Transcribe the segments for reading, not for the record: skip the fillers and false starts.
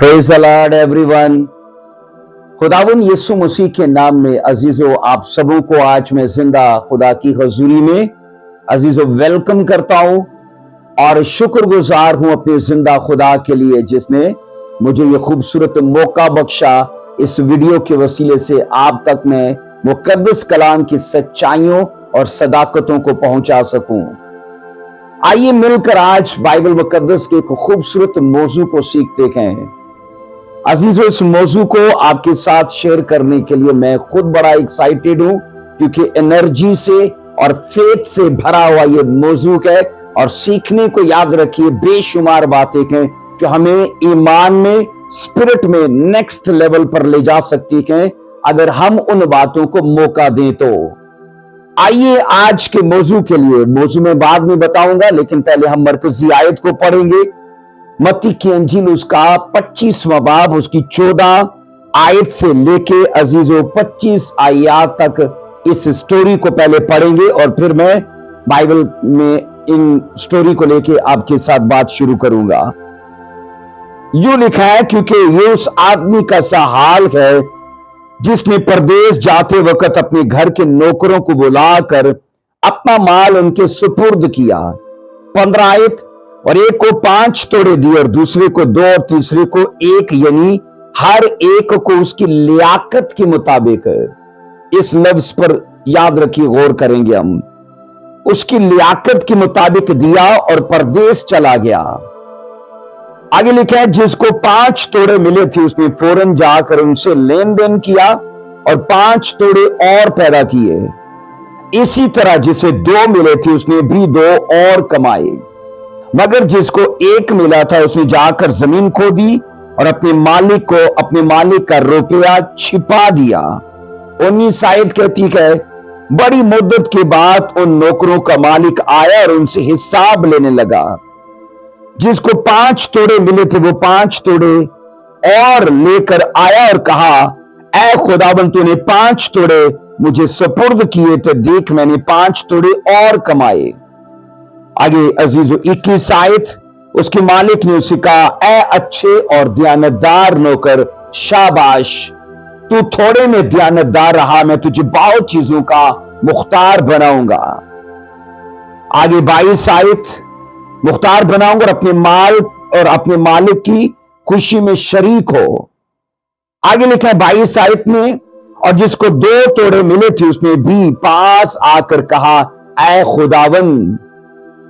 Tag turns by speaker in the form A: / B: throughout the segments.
A: Praise the Lord everyone. खुदावंद यीशु मसीह के नाम में अजीजों, आप सबों को आज मैं जिंदा खुदा की हजूरी में अजीजों वेलकम करता हूं और शुक्रगुजार हूं अपने जिंदा खुदा के लिए जिसने मुझे ये खूबसूरत मौका बख्शा इस वीडियो के वसीले से आप तक मैं मुकद्दस कलाम की सच्चाइयों और सदाकतों को पहुंचा सकूं। आइए मिलकर आज बाइबल मुकद्दस के एक खूबसूरत मौजू को सीखते हैं। अजीजों, इस मौजू को आपके साथ शेयर करने के लिए मैं खुद बड़ा एक्साइटेड हूं क्योंकि एनर्जी से और फेथ से भरा हुआ ये मौजू है और सीखने को याद रखिए बेशुमार बातें हैं जो हमें ईमान में, स्पिरिट में नेक्स्ट लेवल पर ले जा सकती हैं अगर हम उन बातों को मौका दें तो। आइए आज के मौजू के लिए, मौजू में बाद में बताऊंगा लेकिन पहले हम मरकजी आयत को पढ़ेंगे। मत्ती की अंजील उसका 25वां बाब उसकी 14 आयत से लेके अजीजों 25 आयत तक इस स्टोरी को पहले पढ़ेंगे और फिर मैं बाइबल में इन स्टोरी को लेके आपके साथ बात शुरू करूंगा। यूं लिखा है, क्योंकि ये उस आदमी का सा हाल है जिसने परदेश जाते वक्त अपने घर के नौकरों को बुलाकर अपना माल उनके सुपुर्द किया। 15 आयत, और एक को 5 तोड़े दिए और दूसरे को 2 और तीसरे को 1, यानी हर एक को उसकी लियाकत के मुताबिक। इस लफ्ज पर याद रखिए, गौर करेंगे हम। उसकी लियाकत के मुताबिक दिया और परदेश चला गया। आगे लिखा है, जिसको 5 तोड़े मिले थे उसने फौरन जाकर उनसे लेन देन किया और 5 तोड़े और पैदा किए। इसी तरह जिसे 2 मिले थे उसने भी 2 और कमाए। मगर जिसको 1 मिला था उसने जाकर जमीन खोदी और अपने मालिक का रुपया छिपा दिया। 19 आयत कहती है, बड़ी मुद्दत के बाद उन नौकरों का मालिक आया और उनसे हिसाब लेने लगा। जिसको 5 तोड़े मिले थे वो 5 तोड़े और लेकर आया और कहा, ऐ खुदाबंद तूने 5 तोड़े मुझे सुपुर्द किए थे, देख मैंने 5 तोड़े और कमाए। आगे अजीजों 21 आयत, उसके मालिक ने उसे कहा, ऐ अच्छे और दयानतदार नौकर, शाबाश, तू थोड़े में दयानतदार रहा, मैं तुझे बहुत चीजों का मुख्तार बनाऊंगा। आगे 22 आयत, मुख्तार बनाऊंगा और अपने मालिक की खुशी में शरीक हो। आगे लिखा है 22 आयत में, और जिसको 2 तोड़े मिले थे उसने भी पास आकर कहा, ऐ खुदावंद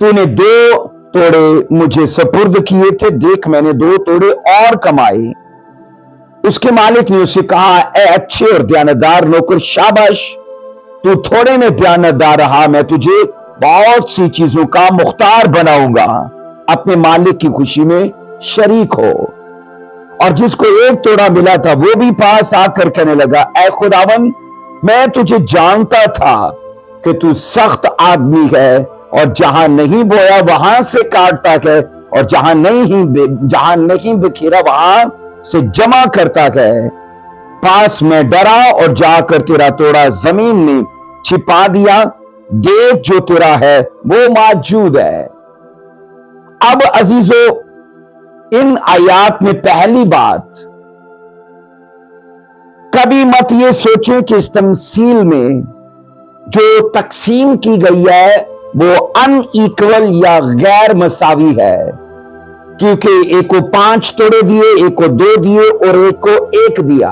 A: तूने 2 तोड़े मुझे सुपुर्द किए थे, देख मैंने 2 तोड़े और कमाए। उसके मालिक ने उसे कहा, ऐ अच्छे और दयानतदार नौकर, शाबाश, तू थोड़े में दयानतदार रहा, मैं तुझे बहुत सी चीजों का मुख्तार बनाऊंगा, अपने मालिक की खुशी में शरीक हो। और जिसको 1 तोड़ा मिला था वो भी पास आकर कहने लगा, ऐ खुदावंद मैं तुझे जानता था कि तू सख्त आदमी है और जहां नहीं बोया वहां से काटता है और जहां नहीं बिखेरा वहां से जमा करता है। पास में डरा और जाकर तेरा तोड़ा जमीन में छिपा दिया, देख जो तेरा है वो मौजूद है। अब अजीजों, इन आयात में पहली बात, कभी मत ये सोचें कि इस तमसील में जो तकसीम की गई है वो अनइक्वल या गैर मसावी है, क्योंकि एक को 5 तोड़े दिए, एक को 2 दिए और एक को 1 दिया।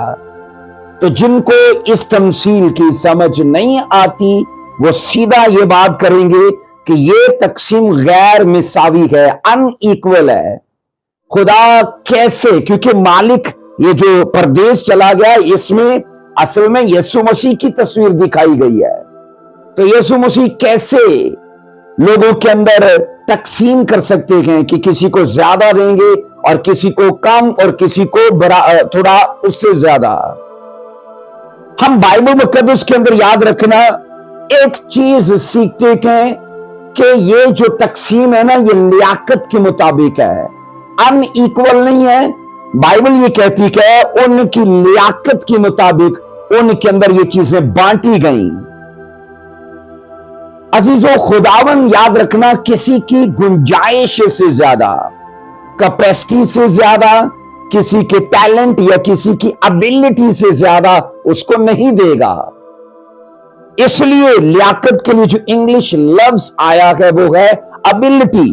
A: तो जिनको इस तमसील की समझ नहीं आती वो सीधा ये बात करेंगे कि ये तकसीम गैर मसावी है, अनइक्वल है। खुदा कैसे? क्योंकि मालिक ये जो परदेश चला गया इसमें असल में यीशु मसीह की तस्वीर दिखाई गई है। तो यीशु मसीह कैसे लोगों के अंदर तकसीम कर सकते हैं कि किसी को ज्यादा देंगे और किसी को कम और किसी को थोड़ा उससे ज्यादा। हम बाइबल मुकद्दस के अंदर याद रखना एक चीज सीखते हैं कि ये जो तकसीम है ना, ये लियाकत के मुताबिक है, अनइक्वल नहीं है। बाइबल ये कहती है उनकी लियाकत के मुताबिक उनके अंदर ये चीजें बांटी गई। अजीजों, खुदावन याद रखना किसी की गुंजाइश से ज्यादा, कैपेसिटी से ज्यादा, किसी के टैलेंट या किसी की एबिलिटी से ज्यादा उसको नहीं देगा। इसलिए लियाकत के लिए जो इंग्लिश लफ्ज आया है वो है एबिलिटी,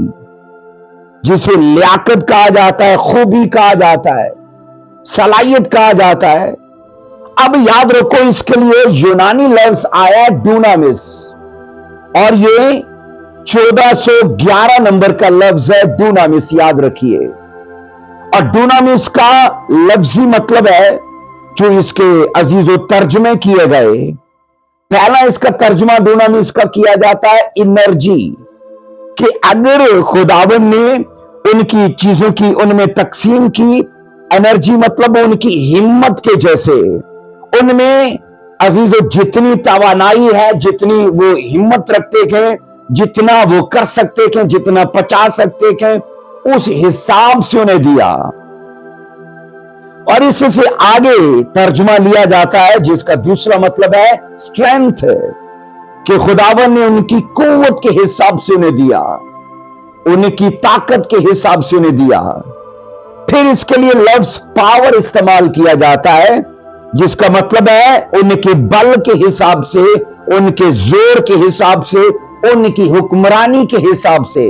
A: जिसे लियाकत कहा जाता है, खूबी कहा जाता है, सलाहियत कहा जाता है। अब याद रखो, इसके लिए यूनानी लफ्ज आया डूनामिस, और ये 1411 नंबर का लफ्ज है डूनामिस, याद रखिए। और डूनामिस का लफ्जी मतलब है, जो इसके अजीजों तर्जमे किए गए, पहला इसका तर्जमा डूनामिस का किया जाता है एनर्जी, कि अगर खुदावन ने उनकी चीजों की उनमें तकसीम की, एनर्जी मतलब उनकी हिम्मत के जैसे, उनमें अजीजों जितनी तवानाई है, जितनी वो हिम्मत रखते हैं, जितना वो कर सकते हैं, जितना पचा सकते हैं, उस हिसाब से उन्हें दिया। और इससे आगे तर्जुमा लिया जाता है जिसका दूसरा मतलब है स्ट्रेंथ, कि खुदावन ने उनकी कुव्वत के हिसाब से उन्हें दिया, उनकी ताकत के हिसाब से उन्हें दिया। फिर इसके लिए लफ्ज पावर इस्तेमाल किया जाता है, जिसका मतलब है उनके बल के हिसाब से, उनके जोर के हिसाब से, उनकी हुक्मरानी के हिसाब से।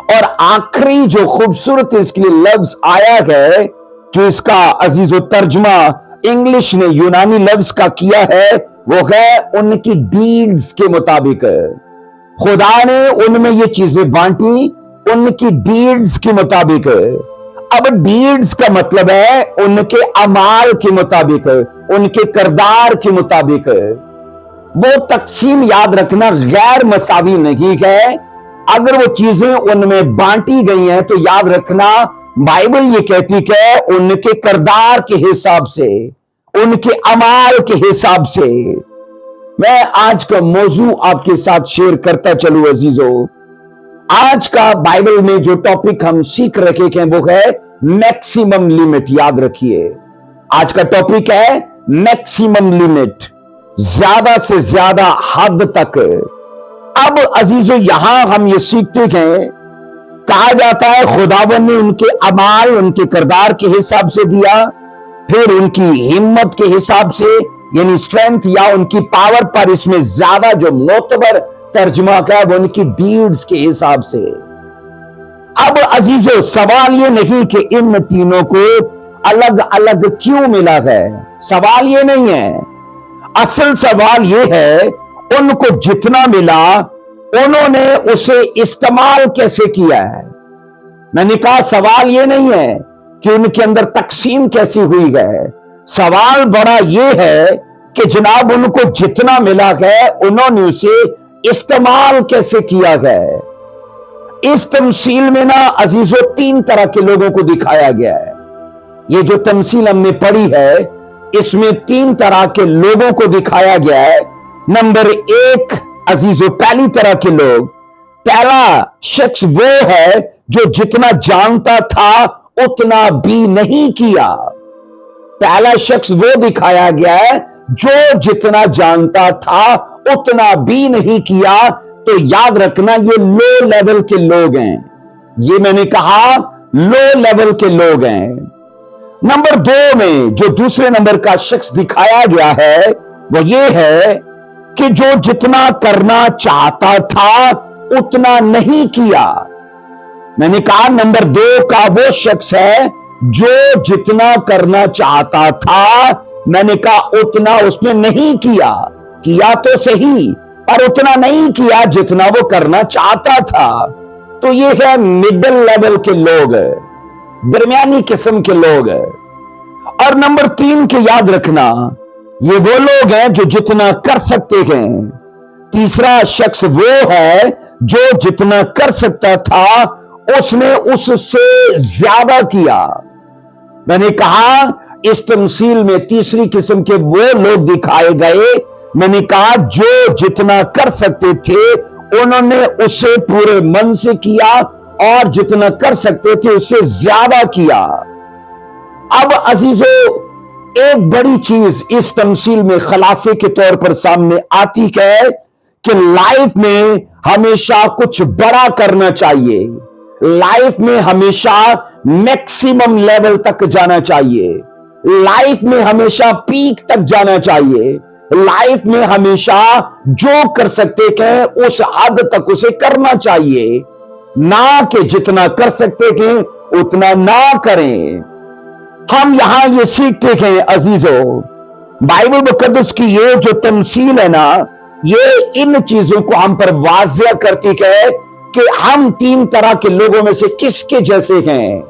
A: और आखिरी जो खूबसूरत इसके लिए लफ्ज आया है, जो इसका अजीजो तर्जुमा इंग्लिश ने यूनानी लफ्ज का किया है, वो है उनकी डीड्स के मुताबिक। खुदा ने उनमें ये चीजें बांटी उनकी डीड्स के मुताबिक। अब डीड्स का मतलब है उनके अमाल के मुताबिक, उनके किरदार के मुताबिक। वो तकसीम याद रखना गैर मसावी नहीं है। अगर वो चीजें उनमें बांटी गई हैं तो याद रखना बाइबल ये कहती है उनके किरदार के हिसाब से, उनके अमाल के हिसाब से। मैं आज का मौजू आपके साथ शेयर करता चलूं अजीजों। आज का बाइबल में जो टॉपिक हम सीख रखे हैं वो है मैक्सिमम लिमिट। याद रखिए, आज का टॉपिक है मैक्सिमम लिमिट, ज्यादा से ज्यादा हद तक। अब अजीजों यहां हम ये सीखते हैं, कहा जाता है खुदावन ने उनके अमाल, उनके किरदार के हिसाब से दिया, फिर उनकी हिम्मत के हिसाब से यानी स्ट्रेंथ या उनकी पावर पर। इसमें ज्यादा जो मोतबर तर्जुमा का है वो उनकी डीड्स के हिसाब से। अब अजीजों सवाल ये नहीं कि इन तीनों को अलग अलग क्यों मिला है, सवाल ये नहीं है। असल सवाल ये है उनको जितना मिला उन्होंने उसे इस्तेमाल कैसे किया है। मैंने कहा सवाल ये नहीं है कि उनके अंदर तकसीम कैसी हुई है, सवाल बड़ा ये है कि जनाब उनको जितना मिला है उन्होंने उसे इस्तेमाल कैसे किया है। इस तमसील में ना अजीजों तीन तरह के लोगों को दिखाया गया है। ये जो तमसील हमने पढ़ी है इसमें तीन तरह के लोगों को दिखाया गया है। नंबर एक अजीजों, पहली तरह के लोग, पहला शख्स वो है जो जितना जानता था उतना भी नहीं किया। पहला शख्स वो दिखाया गया है जो जितना जानता था उतना भी नहीं किया। तो याद रखना ये लो लेवल के लोग हैं, ये मैंने कहा लो लेवल के लोग हैं। नंबर दो में जो दूसरे नंबर का शख्स दिखाया गया है वो ये है कि जो जितना करना चाहता था उतना नहीं किया। मैंने कहा नंबर दो का वो शख्स है जो जितना करना चाहता था, मैंने कहा उतना उसने नहीं किया। किया तो सही पर उतना नहीं किया जितना वो करना चाहता था। तो ये है मिडिल लेवल के लोग, दरमियानी किस्म के लोग। और नंबर तीन के याद रखना ये वो लोग हैं जो जितना कर सकते हैं। तीसरा शख्स वो है जो जितना कर सकता था उसने उससे ज्यादा किया। मैंने कहा इस तमसील में तीसरी किस्म के वो लोग दिखाए गए। मैंने कहा जो जितना कर सकते थे उन्होंने उसे पूरे मन से किया और जितना कर सकते थे उससे ज्यादा किया। अब अजीजों एक बड़ी चीज इस तमसील में खलासे के तौर पर सामने आती है कि लाइफ में हमेशा कुछ बड़ा करना चाहिए, लाइफ में हमेशा मैक्सिमम लेवल तक जाना चाहिए, लाइफ में हमेशा पीक तक जाना चाहिए, लाइफ में हमेशा जो कर सकते हैं उस हद तक उसे करना चाहिए, ना कि जितना कर सकते हैं उतना ना करें। हम यहां ये सीखते हैं अजीजों, बाइबल मुकद्दस की ये जो तमसील है ना, ये इन चीजों को हम पर वाज़िया करती है कि हम 3 तरह के लोगों में से किसके जैसे हैं।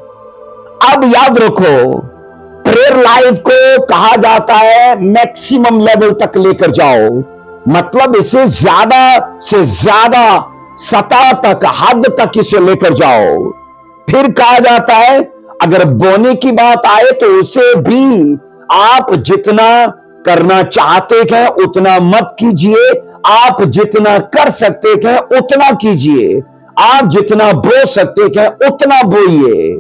A: अब याद रखो, प्रेयर लाइफ को कहा जाता है मैक्सिमम लेवल तक लेकर जाओ, मतलब इसे ज्यादा से ज्यादा सतह तक, हद तक इसे लेकर जाओ। फिर कहा जाता है अगर बोने की बात आए तो उसे भी आप जितना करना चाहते हैं उतना मत कीजिए, आप जितना कर सकते हैं उतना कीजिए, आप जितना बो सकते हैं उतना बोइए।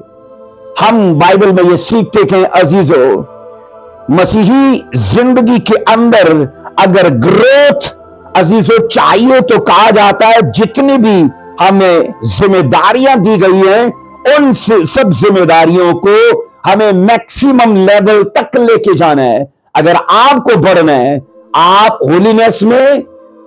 A: हम बाइबल में ये सीखते हैं अजीजों, मसीही जिंदगी के अंदर अगर ग्रोथ अजीजों चाहिए तो कहा जाता है जितनी भी हमें जिम्मेदारियां दी गई हैं उन सब जिम्मेदारियों को हमें मैक्सिमम लेवल तक लेके जाना है। अगर आपको बढ़ना है, आप होलीनेस में,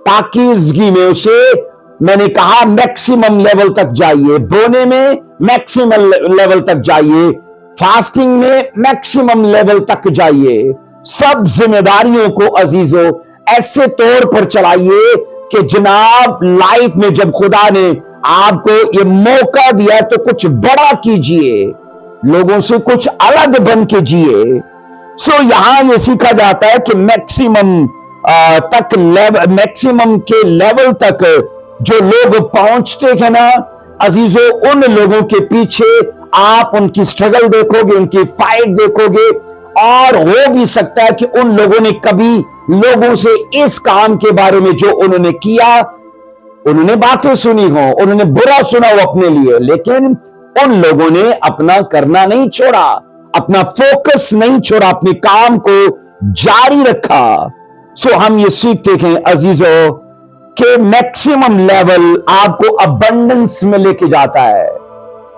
A: पाकीज़गी में उसे मैंने कहा मैक्सिमम लेवल तक जाइए, बोने में मैक्सिमम लेवल तक जाइए, फास्टिंग में मैक्सिमम लेवल तक जाइए। सब जिम्मेदारियों को अजीजों ऐसे तौर पर चलाइए कि जनाब लाइफ में जब खुदा ने आपको ये मौका दिया तो कुछ बड़ा कीजिए, लोगों से कुछ अलग बन के जिए। सो यहां ये सीखा जाता है कि मैक्सिमम तक मैक्सिमम के लेवल तक जो लोग पहुंचते हैं ना अजीजों, उन लोगों के पीछे आप उनकी स्ट्रगल देखोगे, उनकी फाइट देखोगे, और हो भी सकता है कि उन लोगों ने कभी लोगों से इस काम के बारे में जो उन्होंने किया, उन्होंने बातें सुनी हो, उन्होंने बुरा सुना हो अपने लिए, लेकिन उन लोगों ने अपना करना नहीं छोड़ा, अपना फोकस नहीं छोड़ा, अपने काम को जारी रखा। सो हम ये सीखते हैं अजीजों कि मैक्सिमम लेवल आपको अबंडेंस में लेके जाता है।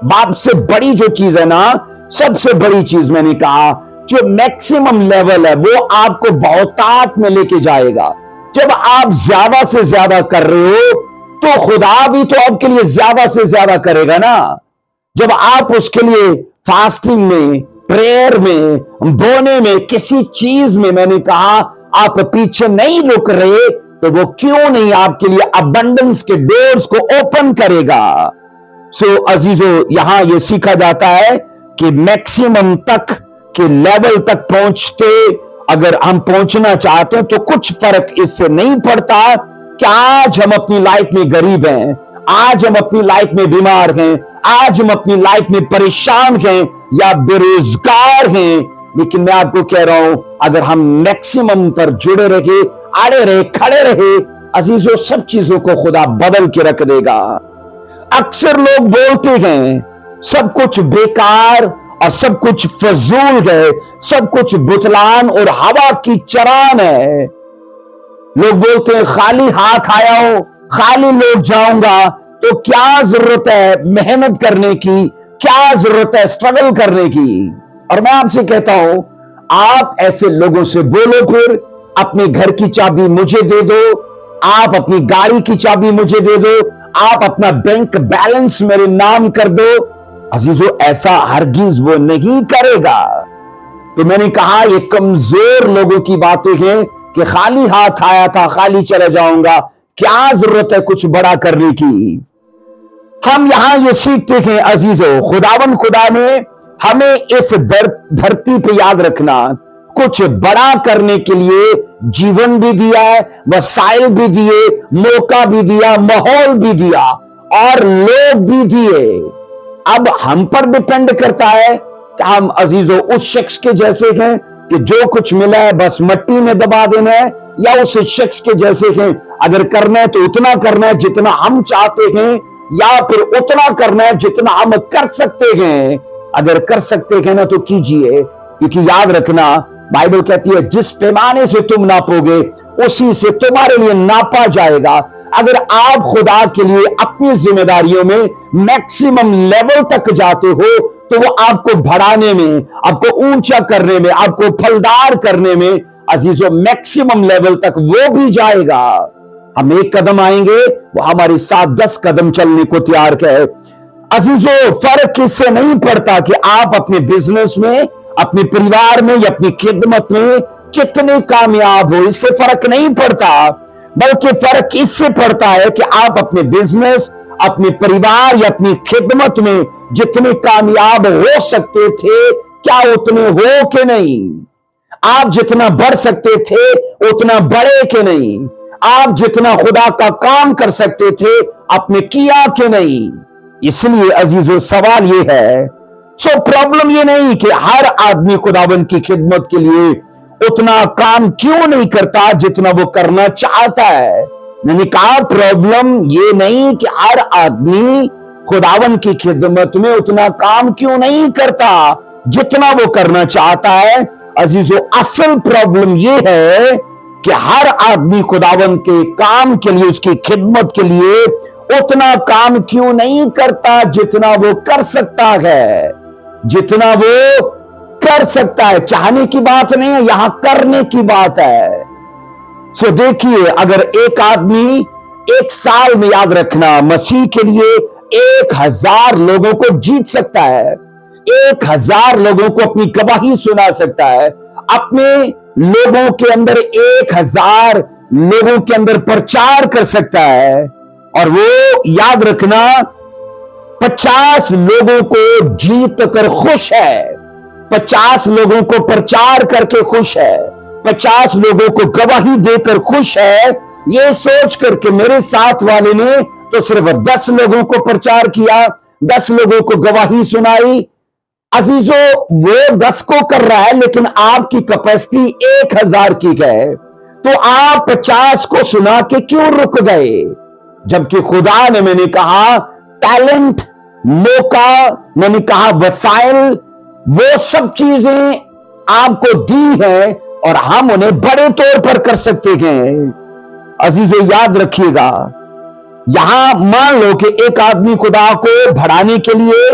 A: बाप से बड़ी जो चीज है ना, सबसे बड़ी चीज मैंने कहा जो मैक्सिमम लेवल है वो आपको बहुतात में लेके जाएगा। जब आप ज्यादा से ज्यादा कर रहे हो तो खुदा भी तो आपके लिए ज्यादा से ज्यादा करेगा ना। जब आप उसके लिए फास्टिंग में, प्रेयर में, बोने में, किसी चीज में मैंने कहा आप पीछे नहीं रुक रहे, तो वो क्यों नहीं आपके लिए अबंडेंस के डोर्स को ओपन करेगा। सो अजीजों यहां यह सीखा जाता है कि मैक्सिमम तक के लेवल तक पहुंचते अगर हम पहुंचना चाहते हैं तो कुछ फर्क इससे नहीं पड़ता कि आज हम अपनी लाइफ में गरीब हैं, आज हम अपनी लाइफ में बीमार हैं, आज हम अपनी लाइफ में परेशान हैं या बेरोजगार हैं। लेकिन मैं आपको कह रहा हूं अगर हम मैक्सिमम पर जुड़े रहे, अड़े रहे, खड़े रहे अजीजों, सब चीजों को खुदा बदल के रख देगा। अक्सर लोग बोलते हैं सब कुछ बेकार और सब कुछ फजूल है, सब कुछ बुतलान और हवा की चरान है। लोग बोलते हैं खाली हाथ आया हूं, खाली लौट जाऊंगा, तो क्या जरूरत है मेहनत करने की, क्या जरूरत है स्ट्रगल करने की। और मैं आपसे कहता हूं आप ऐसे लोगों से बोलो, फिर अपने घर की चाबी मुझे दे दो, आप अपनी गाड़ी की चाबी मुझे दे दो, आप अपना बैंक बैलेंस मेरे नाम कर दो। अजीजों ऐसा हरगिज वो नहीं करेगा। तो मैंने कहा ये कमजोर लोगों की बातें हैं कि खाली हाथ आया था खाली चले जाऊंगा, क्या जरूरत है कुछ बड़ा करने की। हम यहां ये सीखते हैं अजीजों, खुदावन खुदा ने हमें इस धरती पे याद रखना कुछ बड़ा करने के लिए जीवन भी दिया है, वसाइल भी दिए, मौका भी दिया, माहौल भी दिया और लोग भी दिए। अब हम पर डिपेंड करता है कि हम अजीजों उस शख्स के जैसे हैं कि जो कुछ मिला है बस मट्टी में दबा देना है, या उस शख्स के जैसे हैं अगर करना है तो उतना करना है जितना हम चाहते हैं, या फिर उतना करना है जितना हम कर सकते हैं। अगर कर सकते हैं ना तो कीजिए, क्योंकि याद रखना बाइबल कहती है जिस पैमाने से तुम नापोगे उसी से तुम्हारे लिए नापा जाएगा। अगर आप खुदा के लिए अपनी जिम्मेदारियों में मैक्सिमम लेवल तक जाते हो तो वो आपको बढ़ाने में, आपको ऊंचा करने में, आपको फलदार करने में अजीजों मैक्सिमम लेवल तक वो भी जाएगा। हम एक कदम आएंगे, वो हमारे साथ 10 कदम चलने को तैयार है। अजीजों, फर्क इससे नहीं पड़ता कि आप अपने बिजनेस में, अपने परिवार में या अपनी खिदमत में कितने कामयाब हो, इससे फर्क नहीं पड़ता, बल्कि फर्क इससे पड़ता है कि आप अपने बिजनेस, अपने परिवार या अपनी खिदमत में जितने कामयाब हो सकते थे, क्या उतने हो कि नहीं? आप जितना बढ़ सकते थे उतना बढ़े कि नहीं? आप जितना खुदा का काम कर सकते थे आपने किया कि नहीं? इसलिए अजीजों, सवाल ये है, प्रॉब्लम ये नहीं कि हर आदमी खुदावन की खिदमत के लिए उतना काम क्यों नहीं करता जितना वो करना चाहता है। मैंने कहा प्रॉब्लम ये नहीं कि हर आदमी खुदावन की खिदमत में उतना काम क्यों नहीं करता जितना वो करना चाहता है। अजीजों, असल प्रॉब्लम ये है कि हर आदमी खुदावन के काम के लिए, उसकी खिदमत के लिए उतना काम क्यों नहीं करता जितना वो कर सकता है, जितना वो कर सकता है। चाहने की बात नहीं है, यहां करने की बात है। देखिए, अगर एक आदमी एक साल में, याद रखना, मसीह के लिए 1000 लोगों को जीत सकता है, 1000 लोगों को अपनी गवाही सुना सकता है, अपने लोगों के अंदर 1000 लोगों के अंदर प्रचार कर सकता है, और वो, याद रखना, 50 लोगों को जीत कर खुश है, 50 लोगों को प्रचार करके खुश है, 50 लोगों को गवाही देकर खुश है, ये सोच करके मेरे साथ वाले ने तो सिर्फ 10 लोगों को प्रचार किया, 10 लोगों को गवाही सुनाई। अजीजों, वो 10 को कर रहा है, लेकिन आपकी कैपेसिटी 1000 की है, तो आप 50 को सुना के क्यों रुक गए? जबकि खुदा ने, मैंने कहा, टैलेंट, मौका, मैंने कहा वसाइल, वो सब चीजें आपको दी है और हम उन्हें बड़े तौर पर कर सकते हैं। अजीजों, याद रखिएगा, यहां मान लो कि एक आदमी खुदा को बढ़ाने के लिए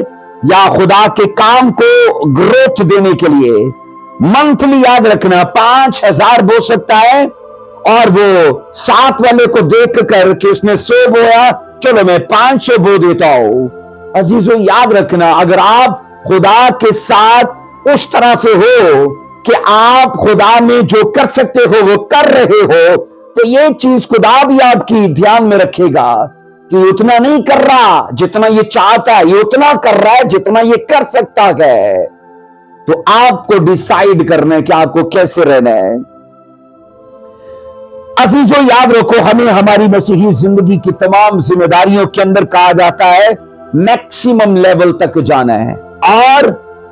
A: या खुदा के काम को ग्रोथ देने के लिए मंथली, याद रखना, 5000 बो सकता है, और वो 7 वाले को देख कर कि उसने 100 बोया, चलो मैं 500 बो देता हूं। अजीजों, याद रखना, अगर आप खुदा के साथ उस तरह से हो कि आप खुदा में जो कर सकते हो वो कर रहे हो, तो ये चीज खुदा भी आपकी ध्यान में रखेगा कि उतना नहीं कर रहा जितना ये चाहता है, ये उतना कर रहा है जितना ये कर सकता है। तो आपको डिसाइड करना है कि आपको कैसे रहना है। अजीजों, याद रखो, हमें हमारी मसीही जिंदगी की तमाम जिम्मेदारियों के अंदर कहा जाता है मैक्सिमम लेवल तक जाना है और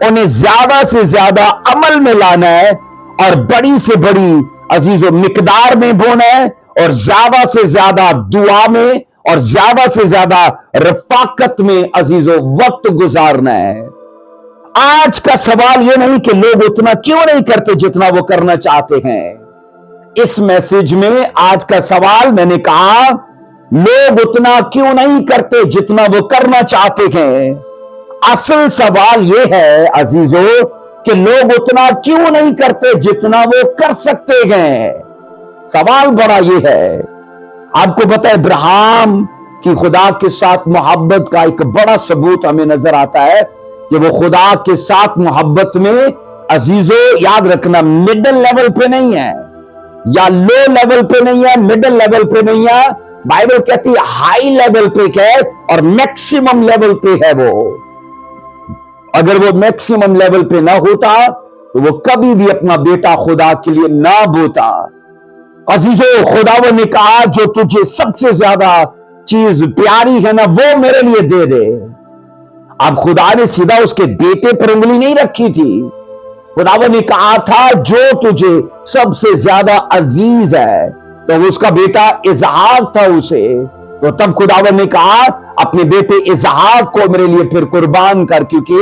A: उन्हें ज्यादा से ज्यादा अमल में लाना है, और बड़ी से बड़ी, अजीजों, मिकदार में बोना है, और ज्यादा से ज्यादा दुआ में और ज्यादा से ज्यादा रफाकत में, अजीजों, वक्त गुजारना है। आज का सवाल यह नहीं कि लोग उतना क्यों नहीं करते जितना वो करना चाहते हैं। इस मैसेज में आज का सवाल, मैंने कहा, लोग उतना क्यों नहीं करते जितना वो करना चाहते हैं। असल सवाल यह है अजीजों कि लोग उतना क्यों नहीं करते जितना वो कर सकते हैं। सवाल बड़ा ये है। आपको पता है, इब्राहिम की खुदा के साथ मोहब्बत का एक बड़ा सबूत हमें नजर आता है कि वो खुदा के साथ मोहब्बत में, अजीजों, याद रखना, मिडिल लेवल पे नहीं है या लो लेवल पे नहीं है, मिडिल लेवल पे नहीं है, बाइबल कहती है हाई लेवल पे है और मैक्सिमम लेवल पे है वो। अगर वो मैक्सिमम लेवल पे ना होता तो वो कभी भी अपना बेटा खुदा के लिए ना बोता। अजीजों, खुदावंद ने कहा, जो तुझे सबसे ज्यादा चीज प्यारी है ना, वो मेरे लिए दे दे। अब खुदा ने सीधा उसके बेटे पर उंगली नहीं रखी थी। खुदावंद ने कहा था, जो तुझे सबसे ज्यादा अजीज है, तो उसका बेटा इसहाक था उसे। तो तब खुदावंद ने कहा, अपने बेटे इसहाक को मेरे लिए फिर कुर्बान कर, क्योंकि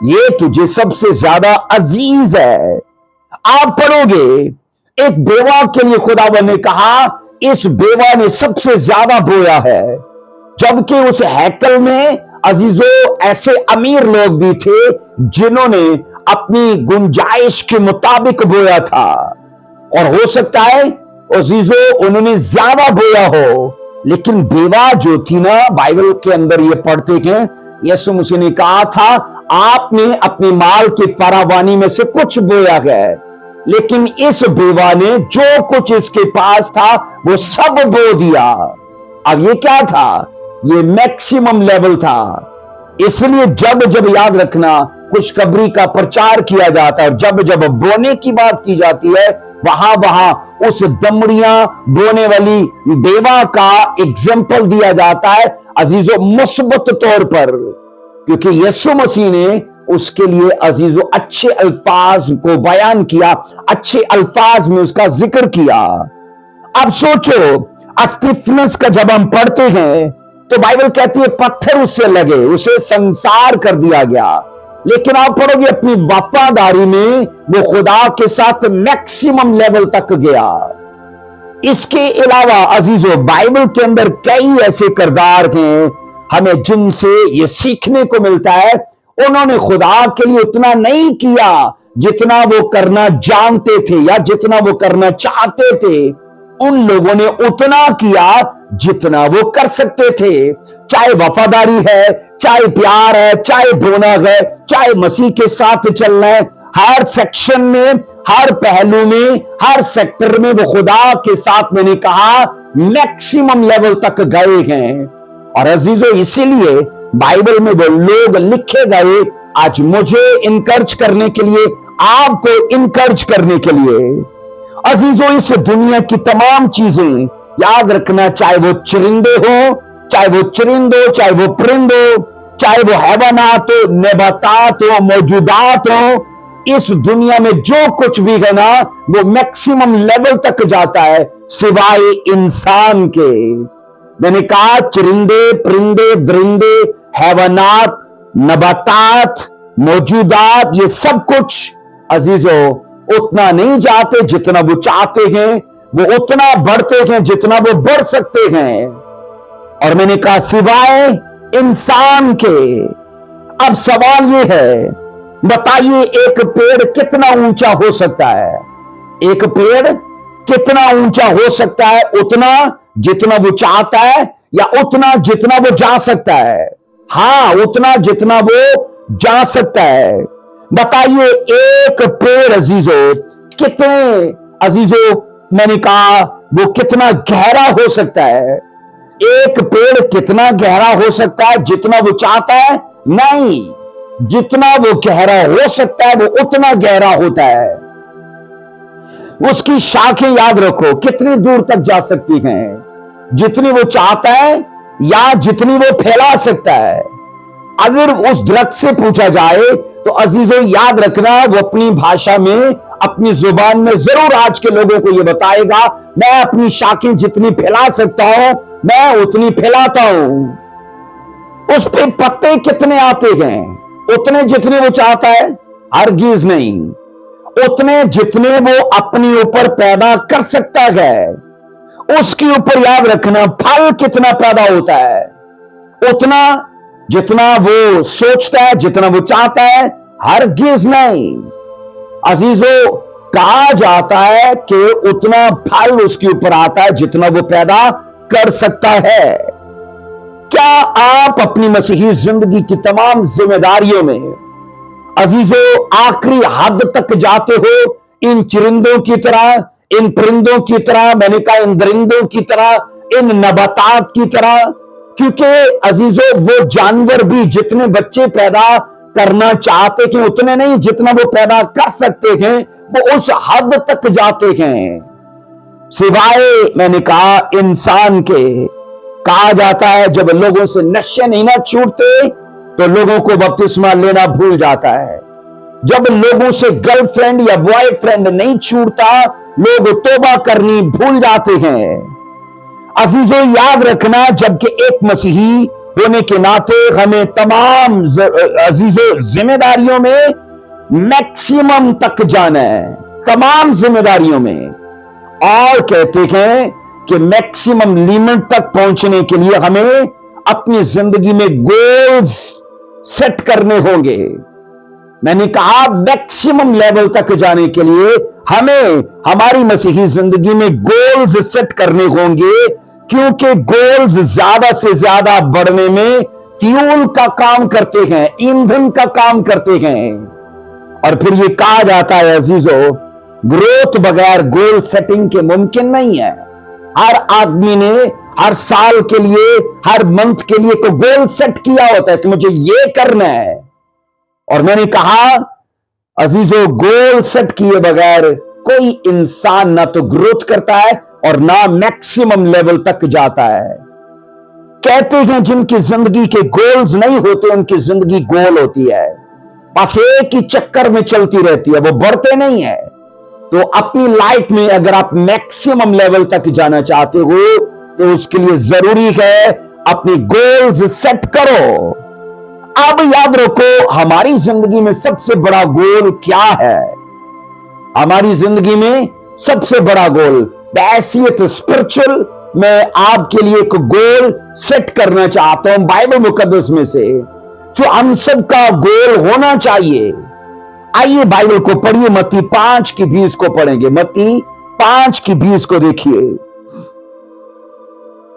A: ये तुझे सबसे ज्यादा अजीज है। आप पढ़ोगे, एक बेवा के लिए खुदावंद ने कहा इस बेवा ने सबसे ज्यादा बोया है, जबकि उस हैकल में अजीजों ऐसे अमीर लोग भी थे जिन्होंने अपनी गुंजाइश के मुताबिक बोया था। और हो सकता है अजीजों उन्होंने ज्यादा बोया हो, लेकिन बेवा जो थी ना, बाइबल के अंदर ये पढ़ते हैं, यीशु मसीह ने कहा था आपने अपने माल की फरावानी में से कुछ बोया है, लेकिन इस बेवा ने जो कुछ इसके पास था वो सब बो दिया। अब ये क्या था? ये मैक्सिमम लेवल था। इसलिए जब जब याद रखना खुशखबरी का प्रचार किया जाता है, जब जब बोने की बात की जाती है, वहां वहां उस दमड़ियां बोने वाली बेवा का एग्जाम्पल दिया जाता है अजीजों मुस्बत तौर पर, क्योंकि यीशु मसीह ने उसके लिए अजीजों अच्छे अल्फाज को बयान किया, अच्छे अल्फाज में उसका जिक्र किया। अब सोचो, स्टीफनस का जब हम पढ़ते हैं तो बाइबल कहती है पत्थर उससे लगे, उसे संसार कर दिया गया, लेकिन आप पढ़ोगे अपनी वफादारी में वो खुदा के साथ मैक्सिमम लेवल तक गया। इसके अलावा अजीजों बाइबल के अंदर कई ऐसे किरदार हैं हमें जिनसे ये सीखने को मिलता है, उन्होंने खुदा के लिए उतना नहीं किया जितना वो करना जानते थे या जितना वो करना चाहते थे। उन लोगों ने उतना किया जितना वो कर सकते थे, चाहे वफादारी है, चाहे प्यार है, चाहे बोना है, चाहे मसीह के साथ चलना है। हर सेक्शन में, हर पहलू में, हर सेक्टर में वो खुदा के साथ, मैंने कहा, मैक्सिमम लेवल तक गए हैं। और अजीजों इसीलिए बाइबल में वो लोग लिखे गए आज मुझे इनकरेज करने के लिए, आपको इनकरेज करने के लिए। अजीजों इस दुनिया की तमाम चीजें याद रखना, चाहे वो चरिंदे हो, चाहे वो चरिंदो, चाहे वो परिंदो, चाहे वो हैवानात हो, नबातात हो, मौजूदात हो, इस दुनिया में जो कुछ भी है ना वो मैक्सिमम लेवल तक जाता है सिवाय इंसान के। मैंने कहा चरिंदे, परिंदे, दरिंदे, हैवानात, नबातात, मौजूदात, ये सब कुछ अजीजों उतना नहीं जाते जितना वो चाहते हैं, वो उतना बढ़ते हैं जितना वो बढ़ सकते हैं। और मैंने कहा सिवाय इंसान के। अब सवाल ये है, बताइए एक पेड़ कितना ऊंचा हो सकता है? एक पेड़ कितना ऊंचा हो सकता है? उतना जितना वो चाहता है या उतना जितना वो जा सकता है? हां, उतना जितना वो जा सकता है। बताइए एक पेड़ अजीजों कितने, अजीजों मैंने कहा वो कितना गहरा हो सकता है? एक पेड़ कितना गहरा हो सकता है जितना वो चाहता है? नहीं, जितना वो गहरा हो सकता है वो उतना गहरा होता है। उसकी शाखें याद रखो कितनी दूर तक जा सकती हैं, जितनी वो चाहता है या जितनी वो फैला सकता है। अगर उस दरख्त से पूछा जाए तो अजीजों याद रखना वो अपनी भाषा में, अपनी जुबान में जरूर आज के लोगों को ये बताएगा, मैं अपनी शाखें जितनी फैला सकता हूं मैं उतनी फैलाता हूं। उस पे पत्ते कितने आते हैं? उतने जितने वो चाहता है? हरगिज नहीं, उतने जितने वो अपने ऊपर पैदा कर सकता है। उसके ऊपर याद रखना फल कितना पैदा होता है? उतना जितना वो सोचता है, जितना वो चाहता है, हरगिज नहीं। अजीजों कहा जाता है कि उतना फल उसके ऊपर आता है जितना वो पैदा कर सकता है। क्या आप अपनी मसीही जिंदगी की तमाम जिम्मेदारियों में अजीजों आखिरी हद तक जाते हो? इन चरिंदों की तरह, इन परिंदों की तरह, मैंने कहा इन दरिंदों की तरह, इन नबातात की तरह? क्योंकि अजीजों वो जानवर भी जितने बच्चे पैदा करना चाहते थे उतने नहीं, जितना वो पैदा कर सकते हैं वो उस हद तक जाते हैं। सिवाय मैंने कहा इंसान के। कहा जाता है जब लोगों से नशे नहीं ना छूटते तो लोगों को बपतिस्मा लेना भूल जाता है। जब लोगों से गर्लफ्रेंड या बॉयफ्रेंड नहीं छूटता लोग तौबा करनी भूल जाते हैं। अजीजों याद रखना, जबकि एक मसीही होने के नाते हमें तमाम अजीजों जिम्मेदारियों में मैक्सिमम तक जाना है, तमाम जिम्मेदारियों में। और कहते हैं कि मैक्सिमम लिमिट तक पहुंचने के लिए हमें अपनी जिंदगी में गोल्स सेट करने होंगे। मैंने कहा मैक्सिमम लेवल तक जाने के लिए हमें हमारी मसीही जिंदगी में गोल्स सेट करने होंगे, क्योंकि गोल्स ज्यादा से ज्यादा बढ़ने में फ्यूल का काम करते हैं, ईंधन का काम करते हैं। और फिर ये कहा जाता है अजीजों, ग्रोथ बगैर गोल सेटिंग के मुमकिन नहीं है। हर आदमी ने हर साल के लिए, हर मंथ के लिए को गोल सेट किया होता है कि मुझे ये करना है। और मैंने कहा अजीजों, गोल सेट किए बगैर कोई इंसान ना तो ग्रोथ करता है और ना मैक्सिमम लेवल तक जाता है। कहते हैं जिनकी जिंदगी के गोल्स नहीं होते उनकी जिंदगी गोल होती है, बस एक ही चक्कर में चलती रहती है, वो बढ़ते नहीं है। तो अपनी लाइफ में अगर आप मैक्सिमम लेवल तक जाना चाहते हो तो उसके लिए जरूरी है अपनी गोल्स सेट करो। अब याद रखो, हमारी जिंदगी में सबसे बड़ा गोल क्या है? हमारी जिंदगी में सबसे बड़ा गोल, बैसियत स्पिरिचुअल, मैं आपके लिए एक गोल सेट करना चाहता हूं बाइबल मुकद्दस में से, जो हम सबका गोल होना चाहिए। आइए बाइबल को पढ़िए, मत्ती 5:20 को पढ़ेंगे। मत्ती 5:20 को देखिए।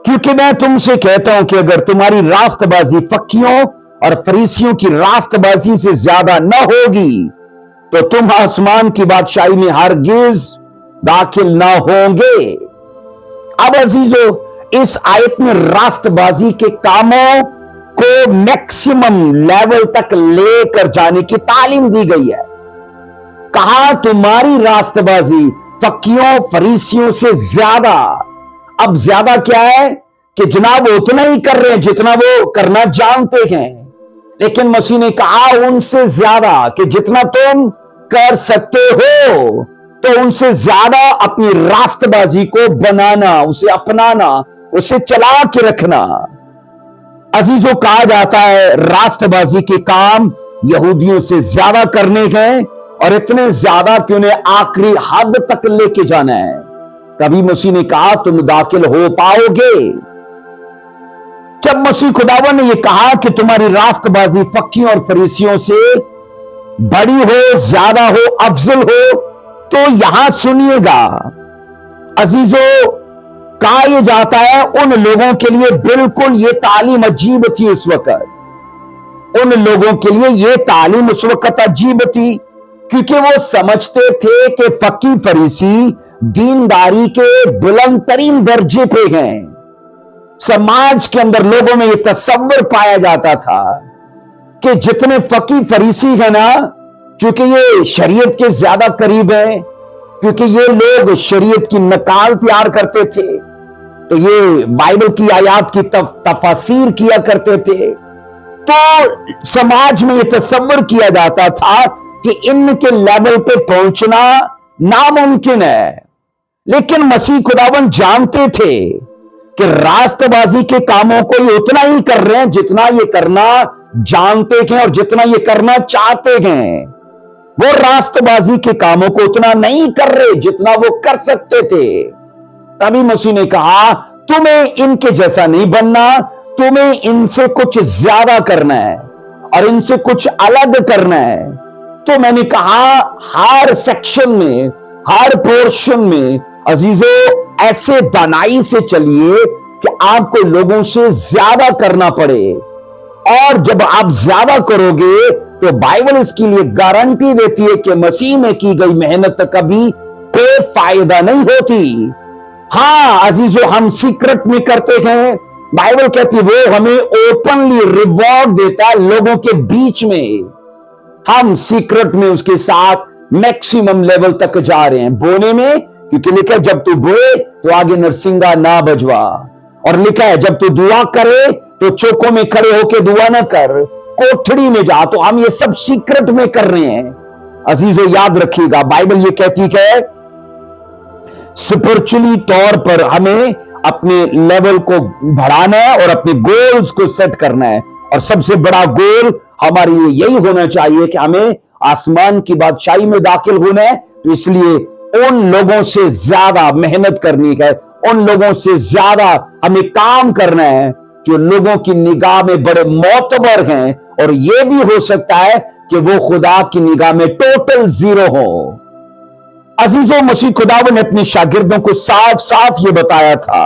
A: क्योंकि मैं तुमसे कहता हूं कि अगर तुम्हारी रास्तबाजी फकीरों और फरीसियों की रास्तबाजी से ज्यादा न होगी तो तुम आसमान की बादशाही में हरगिज दाखिल ना होंगे। अब अजीजों, इस आयत में रास्तबाजी के कामों को मैक्सिमम लेवल तक लेकर जाने की तालीम दी गई है। कहा तुम्हारी रास्तबाजी फकीरों फरीसियों से ज्यादा। अब ज्यादा क्या है कि जनाब वो उतना ही कर रहे हैं जितना वो करना जानते हैं, लेकिन मसीह ने कहा उनसे ज्यादा, कि जितना तुम कर सकते हो तो उनसे ज्यादा अपनी रास्तबाजी को बनाना, उसे अपनाना, उसे चला के रखना। अजीजों, कहा जाता है रास्तबाजी के काम यहूदियों से ज्यादा करने हैं, और इतने ज्यादा कि उन्हें आखिरी हद तक लेके जाना है। तभी मसीह ने कहा तुम दाखिल हो पाओगे। जब मसीह खुदावन ने यह कहा कि तुम्हारी रास्तबाजी फकीरों और फरीसियों से बड़ी हो, ज्यादा हो, अफजल हो, तो यहां सुनिएगा अजीजों, कहा यह जाता है उन लोगों के लिए बिल्कुल यह तालीम अजीब थी उस वक्त। उन लोगों के लिए यह तालीम उस वक्त अजीब थी, क्योंकि वो समझते थे कि फकी फरीसी दीनदारी के बुलंद तरीन दर्जे पे हैं। समाज के अंदर लोगों में यह तस्वर पाया जाता था कि जितने फकी फरीसी हैं ना, चूंकि ये शरीयत के ज्यादा करीब है, क्योंकि ये लोग शरीयत की नकाल तैयार करते थे, तो ये बाइबल की आयात की तफसीर किया करते थे, तो समाज में यह तस्वर किया जाता था कि इनके लेवल पे पहुंचना नामुमकिन है। लेकिन मसीह खुदावन जानते थे कि रास्तबाजी के कामों को ये उतना ही कर रहे हैं जितना ये करना जानते हैं और जितना ये करना चाहते हैं। वो रास्तबाजी के कामों को उतना नहीं कर रहे जितना वो कर सकते थे। तभी मसीह ने कहा तुम्हें इनके जैसा नहीं बनना, तुम्हें इनसे कुछ ज्यादा करना है और इनसे कुछ अलग करना है। तो मैंने कहा हर सेक्शन में, हर पोर्शन में अजीजों ऐसे दानाई से चलिए कि आपको लोगों से ज्यादा करना पड़े, और जब आप ज्यादा करोगे तो बाइबल इसके लिए गारंटी देती है कि मसीह में की गई मेहनत कभी बेफायदा नहीं होती। हां अजीजों, हम सीक्रेट में करते हैं, बाइबल कहती है वो हमें ओपनली रिवॉर्ड देता है लोगों के बीच में। हम सीक्रेट में उसके साथ मैक्सिमम लेवल तक जा रहे हैं बोने में, क्योंकि लिखा है जब तू बोए तो आगे नरसिंगा ना बजवा, और लिखा है जब तू दुआ करे तो चौकों में खड़े होकर दुआ ना कर, कोठड़ी में जा। तो हम ये सब सीक्रेट में कर रहे हैं। अजीजों याद रखिएगा, बाइबल ये कहती है स्पिरिचुअली तौर पर हमें अपने लेवल को बढ़ाना है और अपने गोल्स को सेट करना है, और सबसे बड़ा गोल हमारे लिए यही होना चाहिए कि हमें आसमान की बादशाही में दाखिल होना है। तो इसलिए उन लोगों से ज्यादा मेहनत करनी है, उन लोगों से ज्यादा हमें काम करना है जो लोगों की निगाह में बड़े मोतबर हैं, और यह भी हो सकता है कि वो खुदा की निगाह में टोटल जीरो हो। अजीजों, मसीह खुदावन ने अपने शागिर्दों को साफ साफ ये बताया था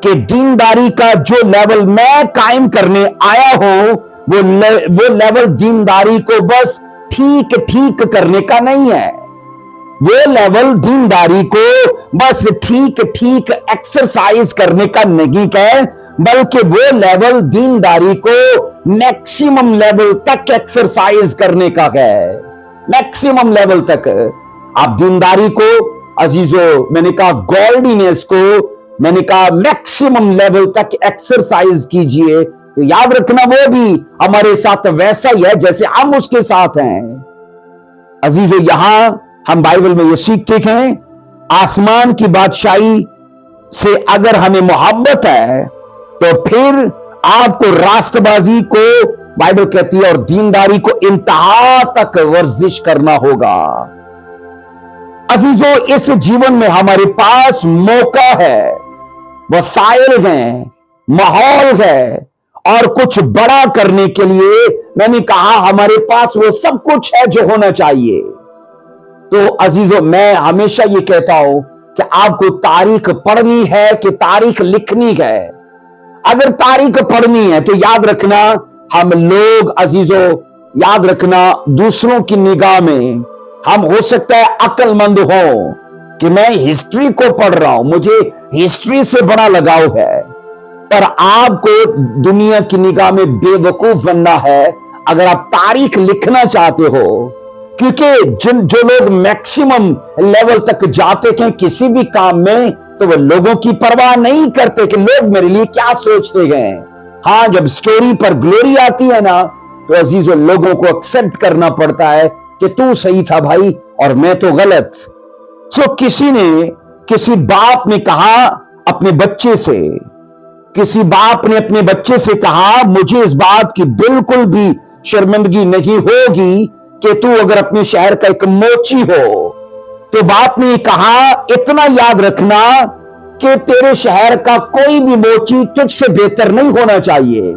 A: कि दीनदारी का जो लेवल मैं कायम करने आया हूं, वो लेवल दीनदारी को बस ठीक ठीक करने का नहीं है। वो लेवल दीनदारी को बस ठीक ठीक एक्सरसाइज करने का नहीं है, बल्कि वो लेवल दीनदारी को मैक्सिमम लेवल तक एक्सरसाइज करने का है। मैक्सिमम लेवल तक आप दीनदारी को, अजीजों, मैंने कहा गॉडलीनेस को, मैंने कहा मैक्सिमम लेवल तक एक्सरसाइज कीजिए। तो याद रखना वो भी हमारे साथ वैसा ही है जैसे हम उसके साथ हैं। अजीजों, यहां हम बाइबल में ये सीखते हैं, आसमान की बादशाही से अगर हमें मोहब्बत है तो फिर आपको रास्तबाजी को, बाइबल कहती है, और दीनदारी को इंतहा तक वर्जिश करना होगा। अजीजों, इस जीवन में हमारे पास मौका है, वसाइल हैं, माहौल है, और कुछ बड़ा करने के लिए मैंने कहा हमारे पास वो सब कुछ है जो होना चाहिए। तो अजीजों, मैं हमेशा ये कहता हूं कि आपको तारीख पढ़नी है कि तारीख लिखनी है। अगर तारीख पढ़नी है तो याद रखना, हम लोग अजीजों, याद रखना, दूसरों की निगाह में हम हो सकता है अक्लमंद हो कि मैं हिस्ट्री को पढ़ रहा हूं, मुझे हिस्ट्री से बड़ा लगाव है, पर आपको दुनिया की निगाह में बेवकूफ बनना है अगर आप तारीख लिखना चाहते हो। क्योंकि जो लोग मैक्सिमम लेवल तक जाते हैं किसी भी काम में, तो वो लोगों की परवाह नहीं करते कि लोग मेरे लिए क्या सोचते गए। हां, जब स्टोरी पर ग्लोरी आती है ना, तो अजीजों, लोगों को एक्सेप्ट करना पड़ता है कि तू सही था भाई और मैं तो गलत। किसी बाप ने कहा अपने बच्चे से, किसी बाप ने अपने बच्चे से कहा, मुझे इस बात की बिल्कुल भी शर्मिंदगी नहीं होगी कि तू अगर अपने शहर का एक मोची हो। तो बाप ने कहा, इतना याद रखना कि तेरे शहर का कोई भी मोची तुझसे बेहतर नहीं होना चाहिए।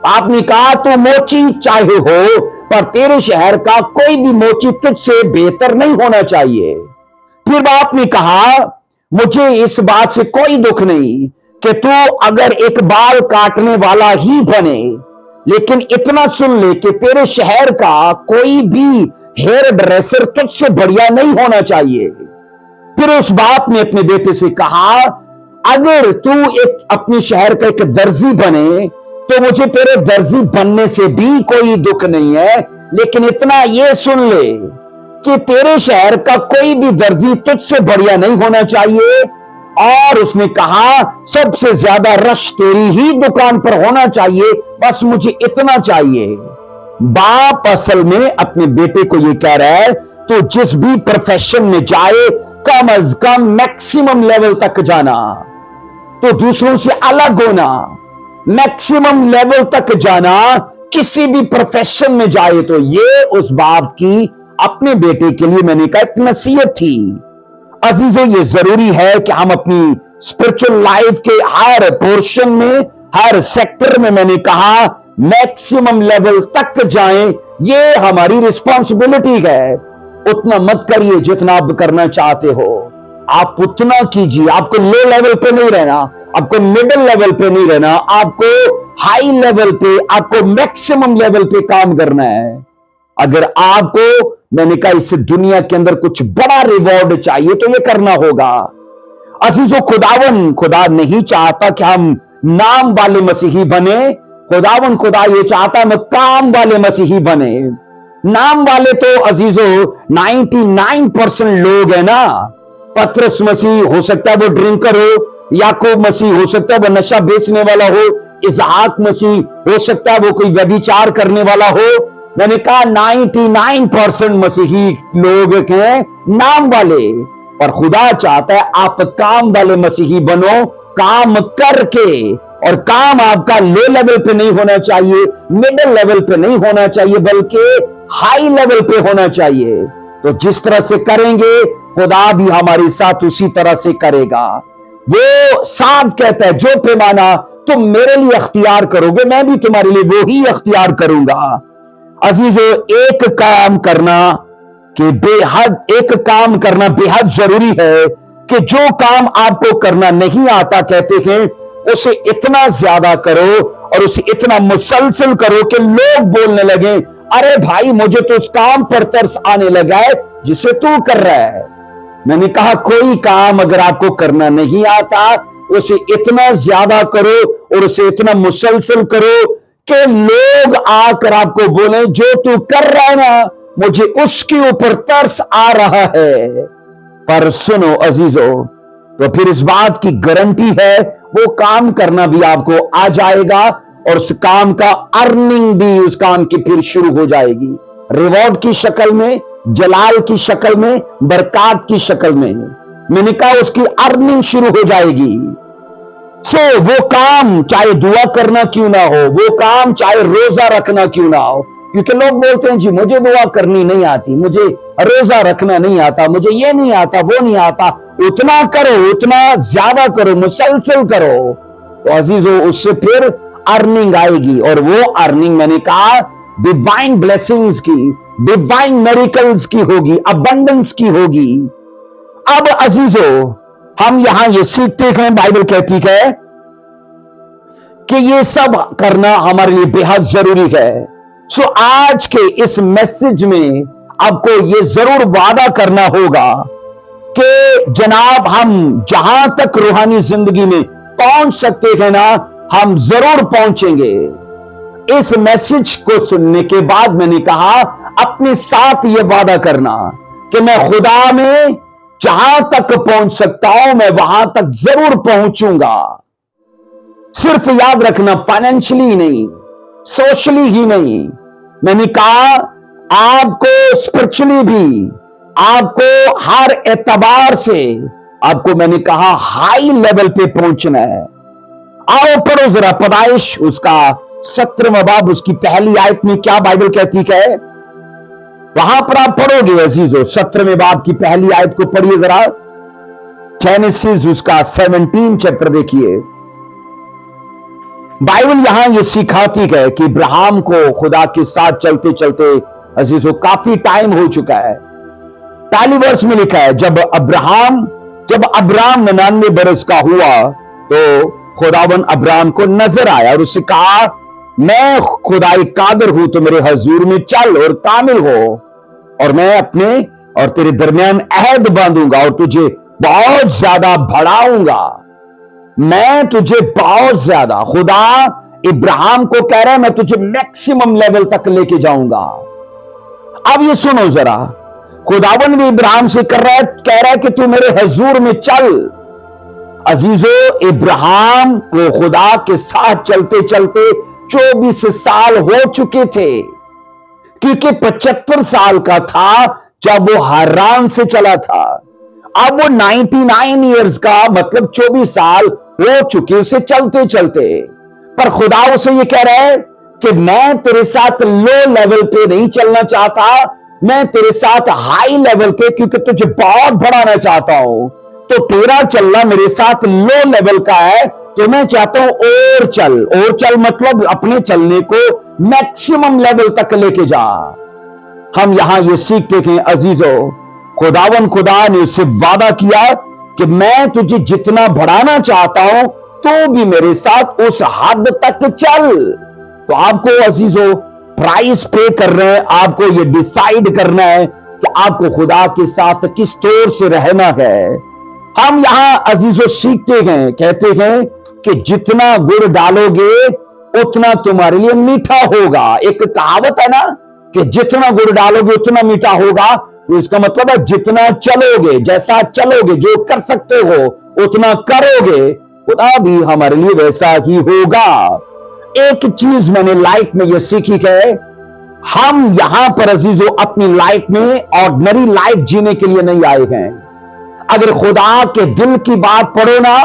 A: आपने कहा, तू मोची चाहे हो, पर तेरे शहर का कोई भी मोची तुझसे बेहतर नहीं होना चाहिए। फिर बाप ने कहा, मुझे इस बात से कोई दुख नहीं कि तू अगर एक बाल काटने वाला ही बने, लेकिन इतना सुन ले कि तेरे शहर का कोई भी हेयर ड्रेसर तुझसे बढ़िया नहीं होना चाहिए। फिर उस बाप ने अपने बेटे से कहा, अगर तू अपने शहर का एक दर्जी बने तो मुझे तेरे दर्जी बनने से भी कोई दुख नहीं है, लेकिन इतना ये सुन ले कि तेरे शहर का कोई भी दर्जी तुझसे बढ़िया नहीं होना चाहिए। और उसने कहा, सबसे ज्यादा रश तेरी ही दुकान पर होना चाहिए, बस मुझे इतना चाहिए। बाप असल में अपने बेटे को यह कह रहा है, तो जिस भी प्रोफेशन में जाए कम अज कम मैक्सिमम लेवल तक जाना, तो दूसरों से अलग होना, मैक्सिमम लेवल तक जाना, किसी भी प्रोफेशन में जाए। तो ये उस बाप की अपने बेटे के लिए मैंने कहा एक नसीहत थी। अजीजों, ये जरूरी है कि हम अपनी स्पिरिचुअल लाइफ के हर पोर्शन में, हर सेक्टर में, मैंने कहा मैक्सिमम लेवल तक जाएं। ये हमारी रिस्पॉन्सिबिलिटी है। उतना मत करिए जितना आप करना चाहते हो, आप उतना कीजिए। आपको लो लेवल पे नहीं रहना, आपको मिडिल लेवल पे नहीं रहना, आपको हाई लेवल पे, आपको मैक्सिमम लेवल पे काम करना है। अगर आपको, मैंने कहा, इस दुनिया के अंदर कुछ बड़ा रिवॉर्ड चाहिए तो ये करना होगा। अजीजों, खुदा नहीं चाहता कि हम नाम वाले मसीही बने। खुदा ये चाहता है हम काम वाले मसीही बने। नाम वाले तो अजीजों 99% लोग है ना। पतरस मसीह हो सकता है वो ड्रिंकर हो, याकूब मसीह हो सकता है वो नशा बेचने वाला हो, इसहाक मसीह हो सकता है वो कोई व्यभिचार करने वाला हो। मैंने कहा 99% मसीही लोग हैं नाम वाले, पर खुदा चाहता है आप काम वाले मसीही बनो, काम करके। और काम आपका लो लेवल पे नहीं होना चाहिए, मिडिल लेवल पे नहीं होना चाहिए, बल्कि हाई लेवल पे होना चाहिए। तो जिस तरह से करेंगे खुदा भी हमारे साथ उसी तरह से करेगा। وہ صاف کہتا ہے جو پیمانہ تم میرے لیے اختیار کرو گے میں بھی تمہارے لیے وہی اختیار کروں گا۔ عزیزو، ایک کام کرنا بے حد ضروری ہے کہ جو کام آپ کو کرنا نہیں آتا کہتے ہیں اسے اتنا زیادہ کرو اور اسے اتنا مسلسل کرو کہ لوگ بولنے لگیں ارے بھائی مجھے تو اس کام پر ترس آنے لگا ہے جسے تو کر رہا ہے۔ میں نے کہا کوئی کام اگر آپ کو کرنا نہیں آتا اسے اتنا زیادہ کرو اور اسے اتنا مسلسل کرو کہ لوگ آ کر آپ کو بولیں جو تو کر رہا ہے نا مجھے اس کے اوپر ترس آ رہا ہے۔ پر سنو عزیزو، تو پھر اس بات کی گارنٹی ہے وہ کام کرنا بھی آپ کو آ جائے گا اور اس کام کا ارننگ بھی اس کام کی پھر شروع ہو جائے گی، ریوارڈ کی شکل میں، جلال کی شکل میں، برکات کی شکل میں۔ میں نے کہا اس کی ارننگ شروع ہو جائے گی۔ وہ کام چاہے دعا کرنا کیوں نہ ہو، وہ کام چاہے روزہ رکھنا کیوں نہ ہو، کیونکہ لوگ بولتے ہیں جی مجھے دعا کرنی نہیں آتی، مجھے روزہ رکھنا نہیں آتا، مجھے یہ نہیں آتا وہ نہیں آتا۔ اتنا کرو، اتنا زیادہ کرو، مسلسل کرو، تو عزیزو اس سے پھر ارننگ آئے گی، اور وہ ارننگ میں نے کہا ڈیوائن بلیسنگز کی، ڈیوائن میریکلز کی ہوگی، ابنڈنس کی ہوگی۔ اب عزیزو ہم یہاں یہ سیکھتے ہیں، بائبل کہتی ہے کہ یہ سب کرنا ہمارے لیے بے حد ضروری ہے۔ آج کے اس میسج میں آپ کو یہ ضرور وعدہ کرنا ہوگا کہ جناب ہم جہاں تک روحانی زندگی میں پہنچ سکتے ہیں نا ہم ضرور پہنچیں گے۔ اس میسج کو سننے کے بعد میں نے کہا اپنے ساتھ یہ وعدہ کرنا کہ میں خدا میں جہاں تک پہنچ سکتا ہوں میں وہاں تک ضرور پہنچوں گا۔ صرف یاد رکھنا فائنینشلی نہیں، سوشلی ہی نہیں، میں نے کہا آپ کو اسپرچولی بھی، آپ کو ہر اعتبار سے آپ کو میں نے کہا ہائی لیول پہ پہنچنا ہے۔ آؤ پڑھو ذرا پیدائش اس کا 17واں باب اس کی پہلی آیت میں کیا بائبل کہتی ہے، وہاں پر آپ پڑھو گے عزیزو 17ویں باب کی پہلی آیت کو پڑھیے ذرا، جینیسس اس کا 17 چیپٹر دیکھیے۔ بائبل یہاں یہ سکھاتی ہے کہ ابراہیم کو خدا کے ساتھ چلتے چلتے عزیزو کافی ٹائم ہو چکا ہے۔ پہلی ورس میں لکھا ہے جب ابراہیم 99 برس کا ہوا تو خداوند ابراہیم کو نظر آیا اور اس سے کہا میں خدائے قادر ہوں تو میرے حضور میں چل اور کامل ہو، اور میں اپنے اور تیرے درمیان عہد باندھوں گا اور تجھے بہت زیادہ بڑھاؤں گا، میں تجھے بہت زیادہ، خدا ابراہیم کو کہہ رہا ہے میں تجھے میکسیمم لیول تک لے کے جاؤں گا۔ اب یہ سنو ذرا، خداوند بھی ابراہیم سے کہہ رہا ہے کہ تو میرے حضور میں چل۔ عزیزو ابراہیم کو خدا کے ساتھ چلتے چلتے 24 سال ہو چکے تھے، کیونکہ 75 سال کا تھا جب وہ حران سے چلا تھا، اب وہ 99 ایئرز کا مطلب 24 سال ہو چکے اسے چلتے چلتے، پر خدا اسے یہ کہہ رہا ہے کہ میں تیرے ساتھ لو لیول پہ نہیں چلنا چاہتا، میں تیرے ساتھ ہائی لیول پہ، کیونکہ تجھے بہت بڑھانا چاہتا ہوں، تو تیرا چلنا میرے ساتھ لو لیول کا ہے، تو میں چاہتا ہوں اور چل مطلب اپنے چلنے کو میکسیمم لیول تک لے کے جا۔ ہم یہاں یہ سیکھتے ہیں عزیزو خداوند خدا نے اس سے وعدہ کیا کہ میں تجھے جتنا بڑھانا چاہتا ہوں تو بھی میرے ساتھ اس حد تک چل۔ تو آپ کو عزیزو پرائز پے کر رہے ہیں، آپ کو یہ ڈیسائیڈ کرنا ہے کہ آپ کو خدا کے ساتھ کس طور سے رہنا ہے۔ ہم یہاں عزیزو سیکھتے ہیں، کہتے ہیں کہ جتنا گڑ ڈالو گے اتنا تمہارے لیے میٹھا ہوگا۔ ایک کہاوت ہے نا کہ جتنا گڑ ڈالو گے اتنا میٹھا ہوگا، تو اس کا مطلب ہے جتنا چلو گے، جیسا چلو گے، جو کر سکتے ہو اتنا کرو گے، خدا بھی ہمارے لیے ویسا ہی ہوگا۔ ایک چیز میں نے لائف میں یہ سیکھی ہے، ہم یہاں پر عزیزو اپنی لائف میں آرڈنری لائف جینے کے لیے نہیں آئے ہیں۔ اگر خدا کے دل کی بات پڑھو نا،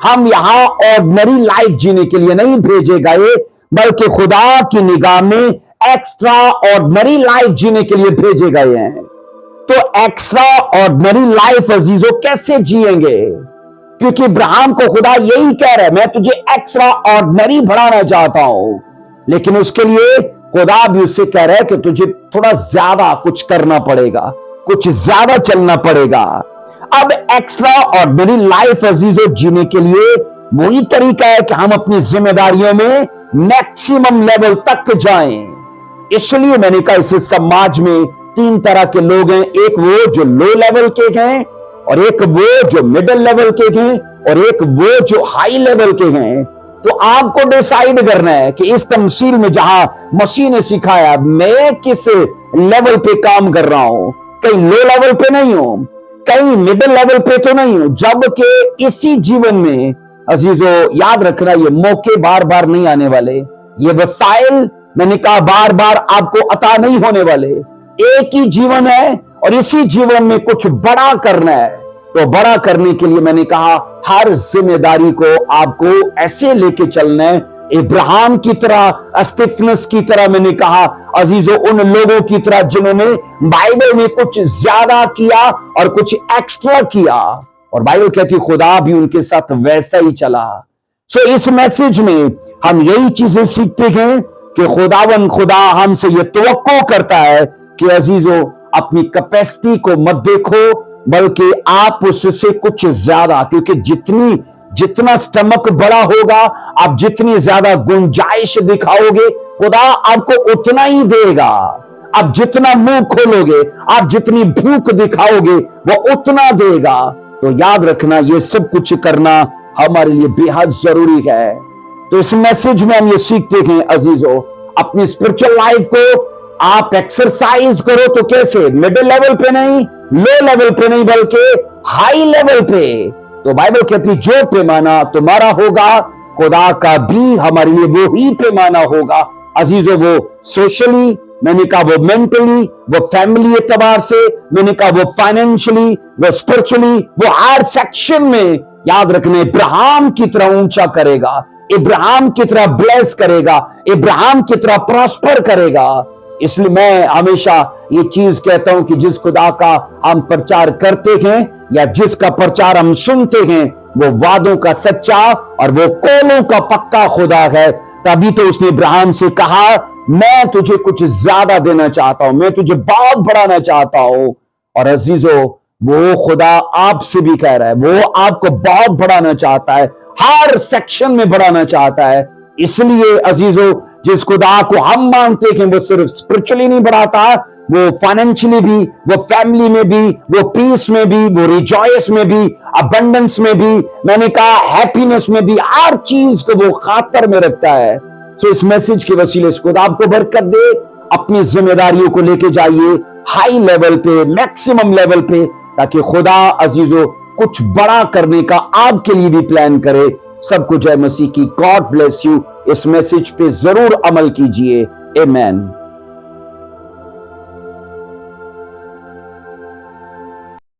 A: ہم یہاں آرڈنری لائف جینے کے لیے نہیں بھیجے گئے، بلکہ خدا کی نگاہ میں ایکسٹرا آرڈنری لائف جینے کے لیے بھیجے گئے ہیں۔ تو ایکسٹرا آرڈنری لائف عزیزو کیسے جیئیں گے؟ क्योंकि इब्राहिम को खुदा यही कह रहा है, मैं तुझे एक्स्ट्रा ऑर्डिनरी बढ़ाना चाहता हूं, लेकिन उसके लिए खुदा भी उससे कह रहा है कि तुझे थोड़ा ज्यादा कुछ करना पड़ेगा, कुछ ज्यादा चलना पड़ेगा। अब एक्स्ट्रा ऑर्डिनरी लाइफ अजीजों जीने के लिए वही तरीका है कि हम अपनी जिम्मेदारियों में मैक्सिमम लेवल तक जाएं। इसलिए मैंने कहा इस समाज में 3 तरह के लोग हैं, एक वो जो लो लेवल के हैं, और एक वो जो मिडिल लेवल के हैं, और एक वो जो हाई लेवल के हैं। तो आपको डिसाइड करना है कि इस तमसील में जहां मसीह ने सिखाया, मैं किस लेवल पे काम कर रहा हूं। कहीं लो लेवल पे नहीं हूं, कहीं मिडिल लेवल पे तो नहीं हूं, जबकि इसी जीवन में अजीजों याद रखना, ये मौके बार बार नहीं आने वाले, ये वसाइल मैंने कहा बार बार आपको अता नहीं होने वाले। एक ही जीवन है और इसी जीवन में कुछ बड़ा करना है। तो बड़ा करने के लिए मैंने कहा हर जिम्मेदारी को आपको ऐसे लेके चलना है, इब्राहिम की तरह, स्तिफनस की तरह, मैंने कहा अजीजों उन लोगों की तरह जिन्होंने बाइबल में कुछ ज्यादा किया और कुछ एक्स्ट्रा किया, और बाइबल कहती खुदा भी उनके साथ वैसा ही चला। सो इस मैसेज में हम यही चीजें सीखते हैं कि खुदा हमसे ये तवक्को करता है कि अजीजों अपनी कैपेसिटी को मत देखो, बल्कि आप उससे कुछ ज्यादा, क्योंकि जितना स्टमक बड़ा होगा, आप जितनी ज्यादा गुंजाइश दिखाओगे, खुदा आपको उतना ही देगा। आप जितना मुंह खोलोगे, आप जितनी भूख दिखाओगे, वो उतना देगा। तो याद रखना, ये सब कुछ करना हमारे लिए बेहद जरूरी है। तो इस मैसेज में हम ये सीखते हैं अजीजों, अपनी स्पिरिचुअल लाइफ को आप एक्सरसाइज करो। तो कैसे? मिडिल लेवल पे नहीं, लो लेवल पे नहीं, बल्कि हाई लेवल पे। तो बाइबल कहती जो पैमाना तुम्हारा होगा, खुदा का भी हमारे लिए वो ही पैमाना होगा अजीजों। वो सोशली, मैंने कहा वो मेंटली, वो फैमिली एतबार से, मैंने कहा वो फाइनेंशियली, वो स्पिरिचुअली, वो हर सेक्शन में याद रखने इब्राहिम की तरह ऊंचा करेगा, इब्राहिम की तरह ब्लेस करेगा, इब्राहिम की तरह प्रॉस्पर करेगा। इसलिए मैं हमेशा ये चीज कहता हूं कि जिस खुदा का हम प्रचार करते हैं या जिसका प्रचार हम सुनते हैं, वो वादों का सच्चा और वो कौलों का पक्का खुदा है। तभी तो उसने इब्राहिम से कहा, मैं तुझे कुछ ज्यादा देना चाहता हूं, मैं तुझे बहुत बढ़ाना चाहता हूं। और अजीजों, वो खुदा आपसे भी कह रहा है, वो आपको बहुत बढ़ाना चाहता है, हर सेक्शन में बढ़ाना चाहता है। इसलिए अजीजों, जिस खुदा को हम मानते हैं वो सिर्फ स्पिरिचुअली नहीं बढ़ाता, वो फाइनेंशियली भी, वो फैमिली में भी, वो पीस में भी, वो रिजॉयस में भी, अबंडेंस में भी, मैंने कहा हैप्पीनेस में भी, हर चीज को वो खातर में रखता है। सो इस मैसेज के वसीले से खुदा आपको बरकत दे। अपनी जिम्मेदारियों को लेके जाइए हाई लेवल पे, मैक्सिमम लेवल पे, ताकि खुदा अजीजों कुछ बड़ा करने का आपके लिए भी प्लान करे। सबको जय मसीह की। God bless you. इस मैसेज पे जरूर अमल कीजिए। आमीन।